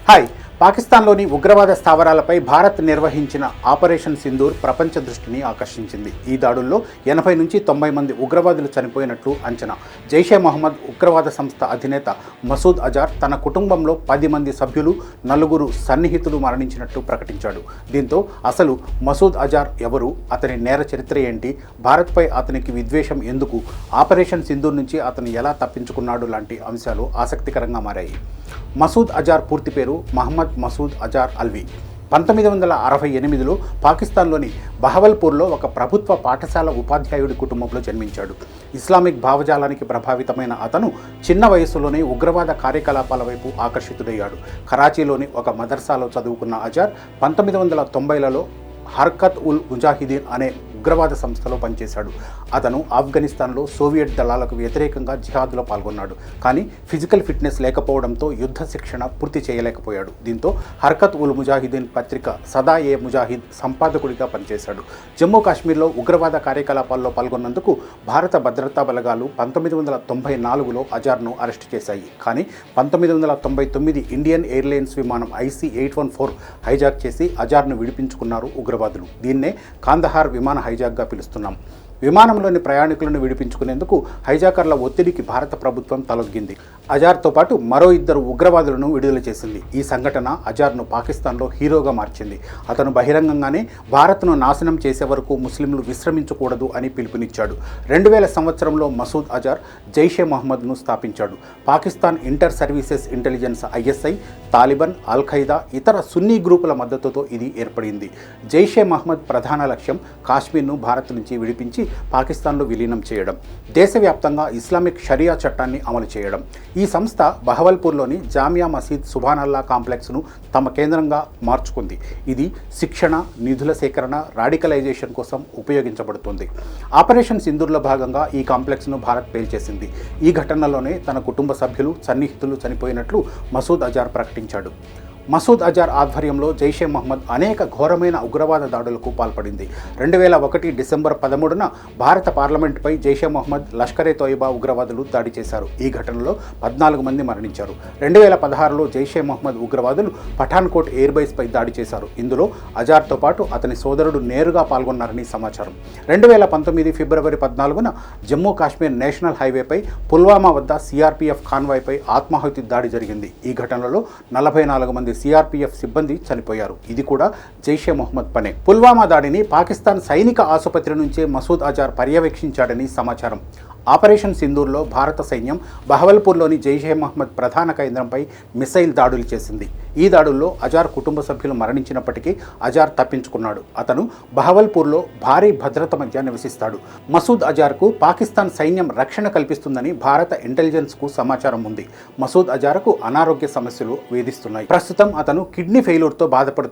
Hi. పాకిస్తాన్లోని ఉగ్రవాద స్థావరాలపై భారత్ నిర్వహించిన ఆపరేషన్ సింధూర్ ప్రపంచ దృష్టిని ఆకర్షించింది. ఈ దాడుల్లో 80 నుంచి 90 మంది ఉగ్రవాదులు చనిపోయినట్లు అంచనా. జైషే మహమ్మద్ ఉగ్రవాద సంస్థ అధినేత మసూద్ అజార్ తన కుటుంబంలో 10 మంది సభ్యులు, 4 సన్నిహితులు మరణించినట్లు ప్రకటించాడు. దీంతో అసలు మసూద్ అజార్ ఎవరు, అతని నేర చరిత్ర ఏంటి, భారత్పై అతనికి విద్వేషం ఎందుకు, ఆపరేషన్ సింధూర్ నుంచి అతను ఎలా తప్పించుకున్నాడు లాంటి అంశాలు ఆసక్తికరంగా మారాయి. మసూద్ అజార్ పూర్తి పేరు మహమ్మద్ మసూద్ అజార్ అల్వి. 1968లో పాకిస్తాన్లోని బహవల్పూర్లో ఒక ప్రభుత్వ పాఠశాల ఉపాధ్యాయుడి కుటుంబంలో జన్మించాడు. ఇస్లామిక్ భావజాలానికి ప్రభావితమైన అతను చిన్న వయసులోనే ఉగ్రవాద కార్యకలాపాల వైపు ఆకర్షితుడయ్యాడు. కరాచీలోని ఒక మదర్సాలో చదువుకున్న అజార్ 1990లలో హర్కత్ ఉల్ ముజాహిదీన్ అనే ఉగ్రవాద సంస్థలో పనిచేశాడు. అతను ఆఫ్ఘనిస్తాన్లో సోవియట్ దళాలకు వ్యతిరేకంగా జిహాద్లో పాల్గొన్నాడు. కానీ ఫిజికల్ ఫిట్నెస్ లేకపోవడంతో యుద్ధ శిక్షణ పూర్తి చేయలేకపోయాడు. దీంతో హర్కత్ ఉల్ ముజాహిదీన్ పత్రిక సదా ఏ ముజాహిద్ సంపాదకుడిగా పనిచేశాడు. జమ్మూ కాశ్మీర్లో ఉగ్రవాద కార్యకలాపాల్లో పాల్గొన్నందుకు భారత భద్రతా బలగాలు 1994లో అజార్ను అరెస్టు చేశాయి. కానీ 1999 ఇండియన్ ఎయిర్లైన్స్ విమానం IC-814 హైజాక్ చేసి అజార్ను విడిపించుకున్నారు ఉగ్రవాదులు. దీన్నే కాందహార్ విమాన హైజాక్గా పిలుస్తున్నాం. విమానంలోని ప్రయాణికులను విడిపించుకునేందుకు హైజాకర్ల ఒత్తిడికి భారత ప్రభుత్వం తలొగ్గింది. అజార్తో పాటు మరో 2 ఉగ్రవాదులను విడుదల చేసింది. ఈ సంఘటన అజార్ను పాకిస్తాన్లో హీరోగా మార్చింది. అతను బహిరంగంగానే భారత్ను నాశనం చేసే వరకు ముస్లింలు విశ్రమించకూడదు అని పిలుపునిచ్చాడు. 2000 సంవత్సరంలో మసూద్ అజార్ జైషే మహమ్మద్ను స్థాపించాడు. Pakistan inter services intelligence ISI, Taliban, al-Qaeda, ఇతర సున్నీ గ్రూపుల మద్దతుతో ఇది ఏర్పడింది. జైషే మహమ్మద్ ప్రధాన లక్ష్యం కాశ్మీర్ను భారత్ నుంచి విడిపించి పాకిస్తాన్లో విలీనం చేయడం, దేశవ్యాప్తంగా ఇస్లామిక్ షరియా చట్టాన్ని అమలు చేయడం. ఈ సంస్థ బహవల్పూర్లోని జామియా మసీద్ సుభానల్లా కాంప్లెక్స్ను తమ కేంద్రంగా మార్చుకుంది. ఇది శిక్షణ, నిధుల సేకరణ, రాడికలైజేషన్ కోసం ఉపయోగించబడుతుంది. ఆపరేషన్ సింధూర్లో భాగంగా ఈ కాంప్లెక్స్ను భారత్ పేల్చేసింది. ఈ ఘటనలోనే తన కుటుంబ సభ్యులు, సన్నిహితులు చనిపోయినట్లు మసూద్ అజార్ ప్రకటించాడు. మసూద్ అజార్ ఆధ్వర్యంలో జైషే మహమ్మద్ అనేక ఘోరమైన ఉగ్రవాద దాడులకు పాల్పడింది. 2001 డిసెంబర్ 13న భారత పార్లమెంటుపై జైషే మహమ్మద్, లష్కరే తోయిబా ఉగ్రవాదులు దాడి చేశారు. ఈ ఘటనలో 14 మంది మరణించారు. 2016లో జైషే మహమ్మద్ ఉగ్రవాదులు పఠాన్కోట్ ఎయిర్ బేస్పై దాడి చేశారు. ఇందులో అజార్తో పాటు అతని సోదరుడు నేరుగా పాల్గొన్నారని సమాచారం. 2019 ఫిబ్రవరి 14న జమ్మూ కాశ్మీర్ నేషనల్ హైవేపై పుల్వామా వద్ద CRPF కాన్వాయ్పై ఆత్మాహుతి దాడి జరిగింది. ఈ ఘటనలో 44 మంది CRPF సిబ్బంది చనిపోయారు. ఇది కూడా జైషే మహమ్మద్ పనే. పుల్వామా దాడిని పాకిస్తాన్ సైనిక ఆసుపత్రి నుంచే మసూద్ అజార్ పర్యవేక్షించాడని సమాచారం. ఆపరేషన్ సింధూర్లో భారత సైన్యం బహవల్పూర్లోని జైషే మహమ్మద్ ప్రధాన కేంద్రంపై మిసైల్ దాడులు చేసింది. ఈ దాడుల్లో అజార్ కుటుంబ సభ్యులు మరణించినప్పటికీ అజార్ తప్పించుకున్నాడు. అతను బహవల్పూర్లో భారీ భద్రత మధ్య నివసిస్తాడు. మసూద్ అజార్కు పాకిస్తాన్ సైన్యం రక్షణ కల్పిస్తుందని భారత ఇంటెలిజెన్స్కు సమాచారం ఉంది. మసూద్ అజార్కు అనారోగ్య సమస్యలు వేధిస్తున్నాయి. ప్రస్తుతం అతను కిడ్నీ ఫెయిల్యూర్తో బాధపడుతున్నాడు.